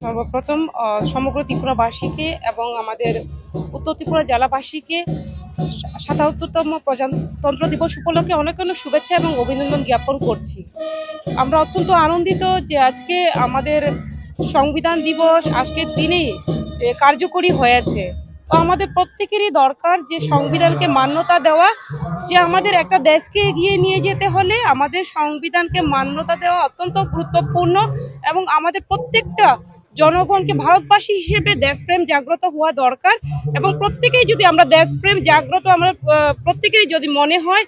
সর্বপ্রথম সমগ্র ত্রিপুরাবাসীকে এবং আমাদের উত্তর ত্রিপুরা জেলাবাসীকে ৭৭তম প্রজাতন্ত্র দিবস উপলক্ষে অনেক অনেক শুভেচ্ছা এবং অভিনন্দন জ্ঞাপন করছি। আমরা অত্যন্ত আনন্দিত যে আজকে আমাদের সংবিধান দিবস আজকের দিনেই কার্যকরী হয়েছে। তো আমাদের প্রত্যেকেরই দরকার যে সংবিধানকে মান্যতা দেওয়া, যে আমাদের একটা দেশকে এগিয়ে নিয়ে যেতে হলে আমাদের সংবিধানকে মান্যতা দেওয়া অত্যন্ত গুরুত্বপূর্ণ এবং আমাদের প্রত্যেকটা জনগণকে ভারতবাসী হিসেবে দেশপ্রেম জাগ্রত হওয়া দরকার এবং প্রত্যেকেই যদি আমরা দেশপ্রেম জাগ্রত আমরা প্রত্যেকেরই যদি মনে হয়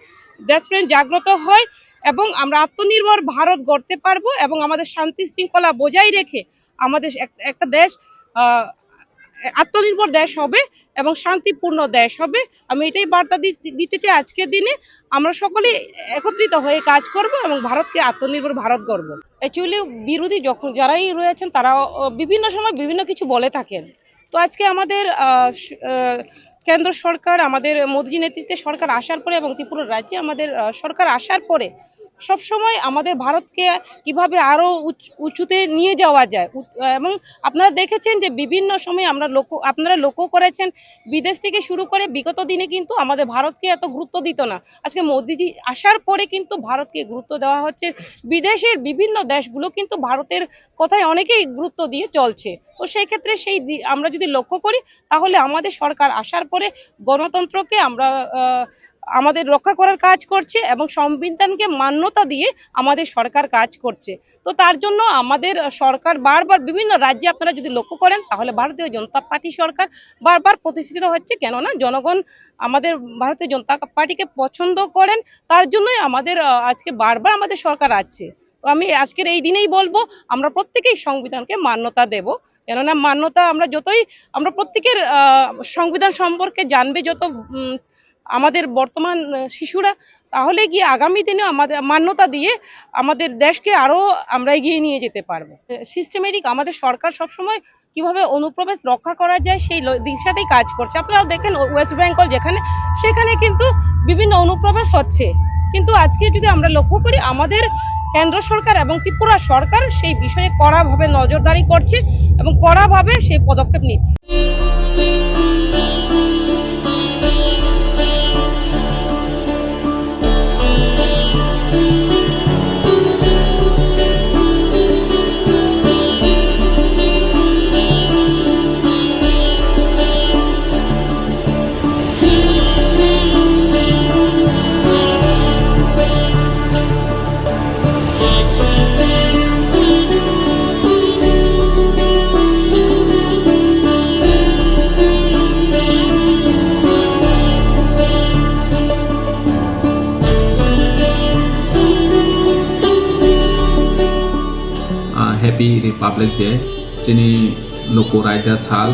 দেশপ্রেম জাগ্রত হয় এবং আমরা আত্মনির্ভর ভারত গড়তে পারবো এবং আমাদের শান্তি শৃঙ্খলা বজায় রেখে আমাদের একটা দেশ আত্মনির্ভর দেশ হবে এবং শান্তিপূর্ণ দেশ হবে। আমি এটাই বার্তা দিতে চাই আজকের দিনে আমরা সকলে একত্রিত হয়ে কাজ করব এবং ভারতকে আত্মনির্ভর ভারত গড়ব। অ্যাকচুয়ালি বিরোধী যখন যারাই রয়েছেন তারা বিভিন্ন সময় বিভিন্ন কিছু বলে থাকেন। তো আজকে আমাদের কেন্দ্র সরকার আমাদের মোদিজি নেতৃত্বে সরকার আসার পরে এবং ত্রিপুরা রাজ্যে আমাদের সরকার আসার পরে সবসময় আমাদের ভারতকে কিভাবে আরো উঁচুতে নিয়ে যাওয়া যায় এবং আপনারা দেখেছেন যে বিভিন্ন সময় আপনারা লক্ষ্য করেছেন বিদেশ থেকে শুরু করে বিগত দিনে কিন্তু আমাদের ভারতকে এত গুরুত্ব দিত না। আজকে মোদিজি আসার পরে কিন্তু ভারতকে গুরুত্ব দেওয়া হচ্ছে। বিদেশের বিভিন্ন দেশগুলো কিন্তু ভারতের কথায় অনেকেই গুরুত্ব দিয়ে চলছে। তো সেই ক্ষেত্রে আমরা যদি লক্ষ্য করি তাহলে আমাদের সরকার আসার পরে গণতন্ত্রকে আমরা আমাদের রক্ষা করার কাজ করছে এবং সংবিধানকে মান্যতা দিয়ে আমাদের সরকার কাজ করছে। তো তার জন্য আমাদের সরকার বারবার বিভিন্ন রাজ্যে আপনারা যদি লক্ষ্য করেন তাহলে ভারতীয় জনতা পার্টি সরকার বারবার প্রতিষ্ঠিত হচ্ছে। কেননা জনগণ আমাদের ভারতীয় জনতা পার্টিকে পছন্দ করেন, তার জন্যই আমাদের আজকে বারবার আমাদের সরকার আসছে। তো আমি আজকের এই দিনেই বলবো আমরা প্রত্যেকেই সংবিধানকে মান্যতা দেব। কেননা মান্যতা আমরা প্রত্যেকের সংবিধান সম্পর্কে জানবে যত আমাদের বর্তমান শিশুরা, তাহলে গিয়ে আগামী দিনে আমাদের মান্যতা দিয়ে আমাদের দেশকে আরো আমরা এগিয়ে নিয়ে যেতে পারবো। সিস্টেমেটিক আমাদের সরকার সবসময় কিভাবে অনুপ্রবেশ রক্ষা করা যায় সেই দিশাতেই কাজ করছে। আপনারা দেখেন ওয়েস্ট বেঙ্গল সেখানে কিন্তু বিভিন্ন অনুপ্রবেশ হচ্ছে, কিন্তু আজকে যদি আমরা লক্ষ্য করি আমাদের কেন্দ্র সরকার এবং ত্রিপুরা সরকার সেই বিষয়ে কড়াভাবে নজরদারি করছে এবং কড়াভাবে সেই পদক্ষেপ নিচ্ছে। Happy Republic Day chini loko raja sal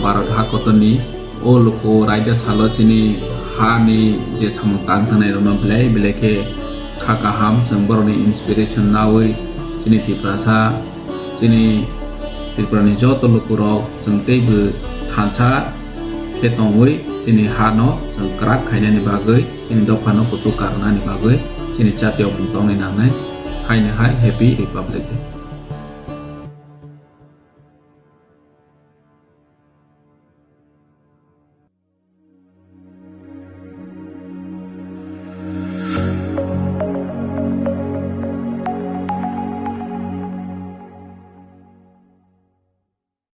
Bharat hakotoni o loko raja salo chini ha ni je samtang thanai rona beleke khakaham sangboroni inspiration nawi chini tiprasa chini tiprani joto loko rok jengtei bu thancha ketongwi chini hano jengkrak khainani bagoi chini dophano kutu karna ni bagoi chini jatiyo bungtong ni nangai hai Happy Republic Day.